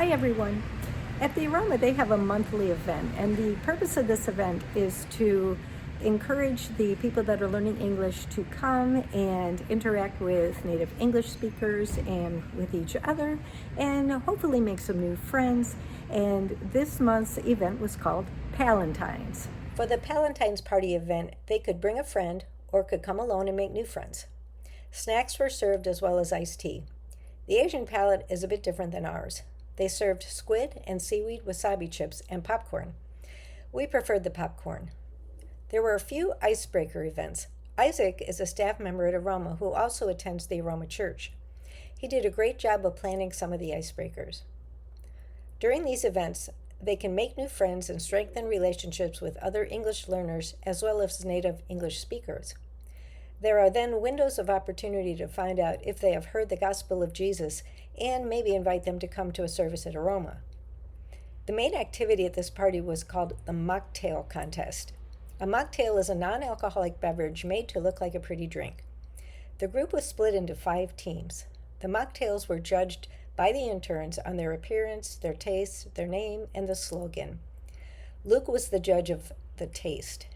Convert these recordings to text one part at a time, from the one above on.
Hi everyone. At the Aroma, they have a monthly event, and the purpose of this event is to encourage the people that are learning English to come and interact with native English speakers and with each other, and hopefully make some new friends. And this month's event was called Palentine's. For the Palentine's party event, they could bring a friend or could come alone and make new friends. Snacks were served as well as iced tea. The Asian palate is a bit different than ours. They served squid and seaweed wasabi chips and popcorn. We preferred the popcorn. There were a few icebreaker events. Isaac is a staff member at Aroma who also attends the Aroma Church. He did a great job of planning some of the icebreakers. During these events, they can make new friends and strengthen relationships with other English learners as well as native English speakers. There are then windows of opportunity to find out if they have heard the gospel of Jesus and maybe invite them to come to a service at Aroma. The main activity at this party was called the mocktail contest. A mocktail is a non-alcoholic beverage made to look like a pretty drink. The group was split into 5 teams. The mocktails were judged by the interns on their appearance, their taste, their name, and the slogan. Luke was the judge of the taste.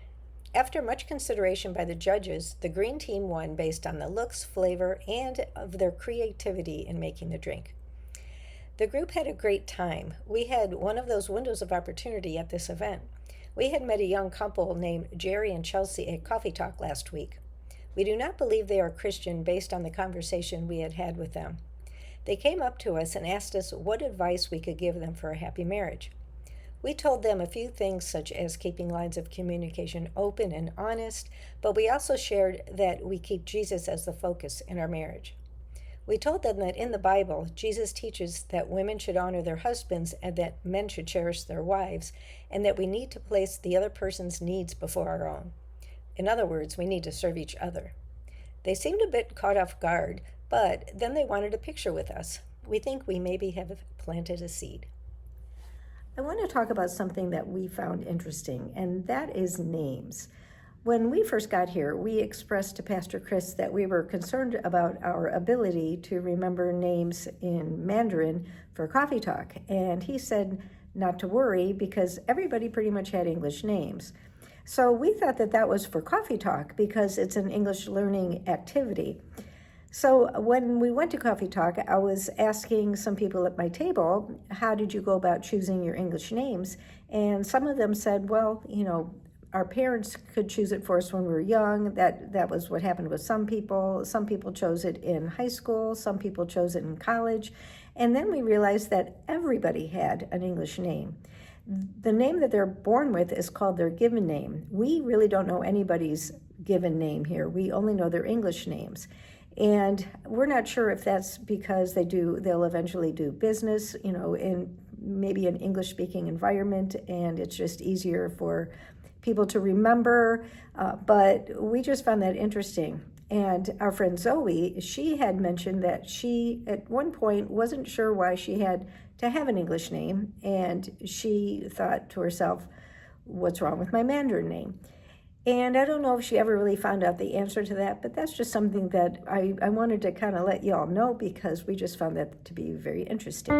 After much consideration by the judges, the green team won based on the looks, flavor, and of their creativity in making the drink. The group had a great time. We had one of those windows of opportunity at this event. We had met a young couple named Jerry and Chelsea at Coffee Talk last week. We do not believe they are Christian based on the conversation we had had with them. They came up to us and asked us what advice we could give them for a happy marriage. We told them a few things such as keeping lines of communication open and honest, but we also shared that we keep Jesus as the focus in our marriage. We told them that in the Bible, Jesus teaches that women should honor their husbands and that men should cherish their wives, and that we need to place the other person's needs before our own. In other words, we need to serve each other. They seemed a bit caught off guard, but then they wanted a picture with us. We think we maybe have planted a seed. I want to talk about something that we found interesting, and that is names. When we first got here, we expressed to Pastor Chris that we were concerned about our ability to remember names in Mandarin for Coffee Talk, and he said not to worry because everybody pretty much had English names. So we thought that that was for Coffee Talk because it's an English learning activity. So when we went to Coffee Talk, I was asking some people at my table, how did you go about choosing your English names? And some of them said, well, our parents could choose it for us when we were young. That was what happened with some people. Some people chose it in high school. Some people chose it in college. And then we realized that everybody had an English name. The name that they're born with is called their given name. We really don't know anybody's given name here. We only know their English names. And we're not sure if that's because they'll eventually do business, in maybe an English-speaking environment, and it's just easier for people to remember. But we just found that interesting. And our friend Zoe, she had mentioned that she, at one point, wasn't sure why she had to have an English name, and she thought to herself, what's wrong with my Mandarin name? And I don't know if she ever really found out the answer to that, but that's just something that I wanted to kind of let you all know because we just found that to be very interesting.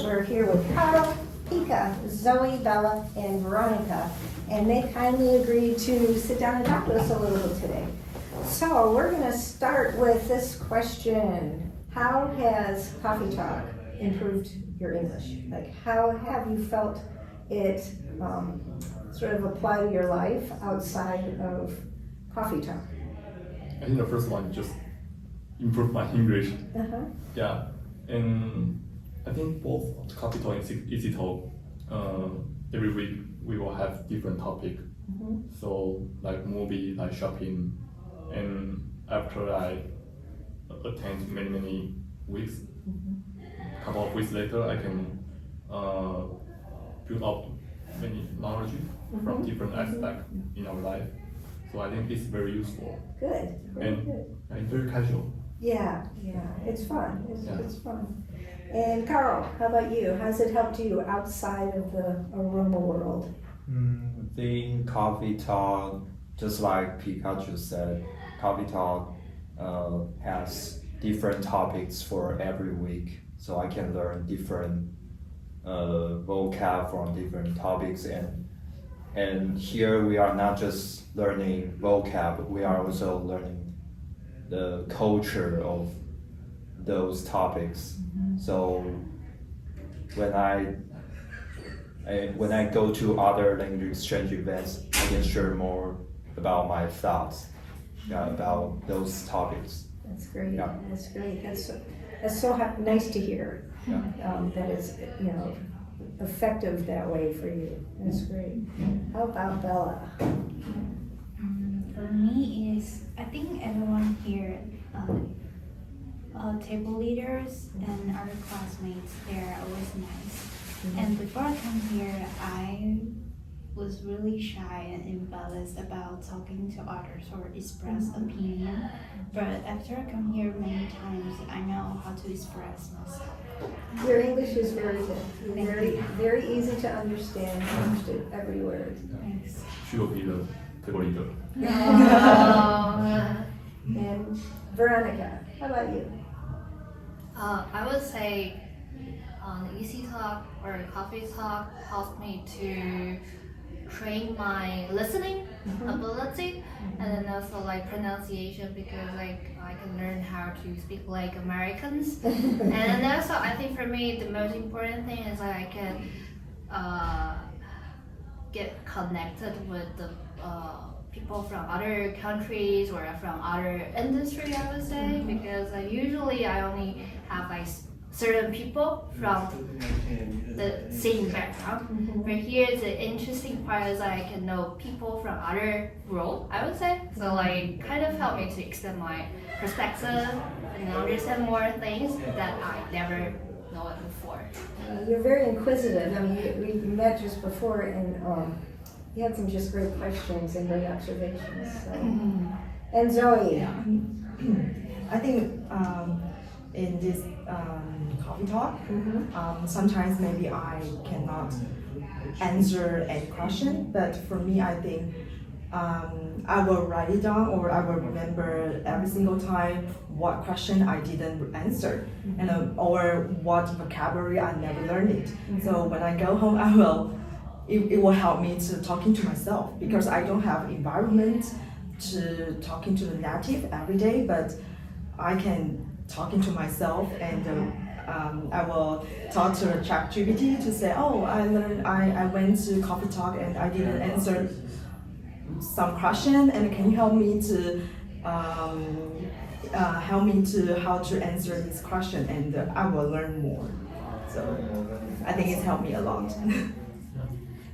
We're here with Carl, Pika, Zoe, Bella, and Veronica, and they kindly agreed to sit down and talk to us a little bit today. So we're going to start with this question. How has Coffee Talk improved your English? Like, how have you felt it sort of apply to your life outside of Coffee Talk? I think the first one just improved my English. Yeah, and I think both Coffee Talk and Easy Talk, every week we will have different topic. So like movie, like shopping, and after I attend many weeks, a couple of weeks later, I can build up many knowledge from different aspects in our life. So I think it's very useful. Good, very And good. it's very casual. Yeah, it's fun. Yeah. It's fun. And Carl, how about you? How's it helped you outside of the aroma world? I think Coffee Talk, just like Pikachu said, Coffee Talk has different topics for every week, so I can learn different vocab from different topics, and here we are not just learning vocab, we are also learning the culture of those topics. So when I go to other language exchange events, I can share more about my thoughts about those topics. That's great. Yeah. That's great. That's so nice to hear. Yeah. That it's effective that way for you. That's great. How about Bella? For me is, I think everyone here, table leaders and other classmates, they're always nice. And before I come here, I was really shy and embarrassed about talking to others or express opinion. But after I come here many times, I know how to express myself. Your English is very good. Thank Very, you. very easy to understand. I understood every word. Thanks. She will be the table leader. And Veronica, how about you? I would say Easy Talk or Coffee Talk helped me to train my listening ability and then also like pronunciation, because like I can learn how to speak like Americans. And then also I think for me the most important thing is like I can get connected with the people from other countries or from other industry, I would say, because usually I only have like certain people from the same background. But here the interesting part is I can know people from other world, I would say. So like kind of helped me to extend my perspective and understand more things that I never know it before. You're very inquisitive. I mean, we met just before, and you had some just great questions and great observations. So. And Zoe. I think in this coffee talk, sometimes maybe I cannot answer a question, but for me, I think I will write it down, or I will remember every single time what question I didn't answer, and or what vocabulary I never learned it. So when I go home, it will help me to talking to myself, because I don't have environment to talking to the native every day, but I can talking to myself, and I will talk to ChatGPT to say, oh, I went to Coffee Talk and I didn't answer some question, and can you help me to how to answer this question, and I will learn more. So I think it's helped me a lot.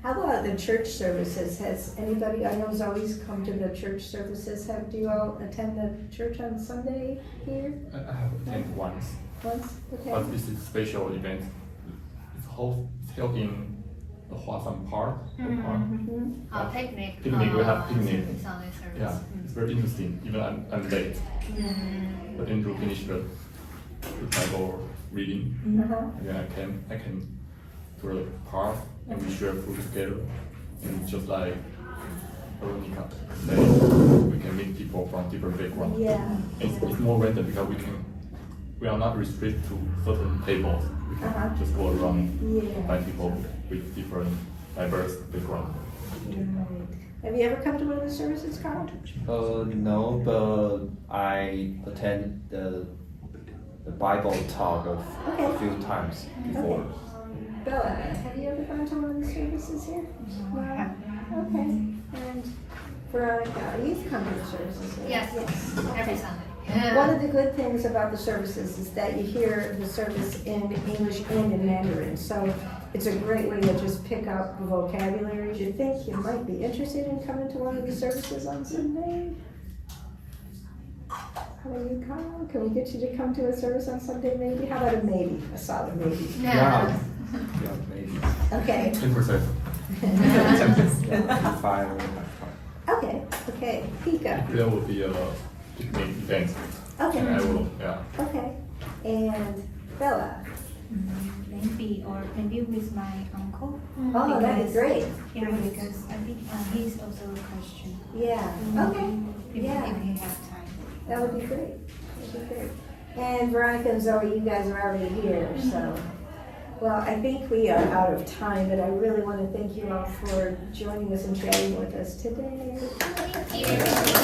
How about the church services? Has anybody, I know Zoe's come to the church services. Do you all attend the church on Sunday here? I have attended once, Once? Okay. but this is a special event. It's held in the Huashan Park. Picnic. Picnic, we have picnic. Sunday service. Yeah, it's very interesting. Even I'm late, but then to finish the Bible reading, and then I can to the park and we share food together. And just like Veronica said, we can meet people from different backgrounds. Yeah. It's more random because we are not restricted to certain tables. We can just go around, find people with different diverse backgrounds. Right. Have you ever come to one of the services, Carl? No, but I attend the Bible talk a few times before. Bella, have you ever gone to one of the services here? No. Okay. And Veronica, you've come to the services here? Yes, every Sunday. One of the good things about the services is that you hear the service in English and in Mandarin. So it's a great way to just pick up vocabulary. Do you think you might be interested in coming to one of the services on Sunday? How about you, Carl? Can we get you to come to a service on Sunday maybe? How about a maybe? A solid maybe. Yeah, Yeah, maybe. Okay. 10%. If I have time. Okay. Okay. Pika. There will be a picnic event. Okay. And I will, yeah. Okay. And Bella. Maybe with my uncle. Oh, that'd be great. Yeah, because I think he's also a Christian. Yeah. Okay. If Yeah. he has time. That would be great. That would be great. And Veronica and Zoe, you guys are already here, so. Well, I think we are out of time, but I really want to thank you all for joining us and chatting with us today. Thank you.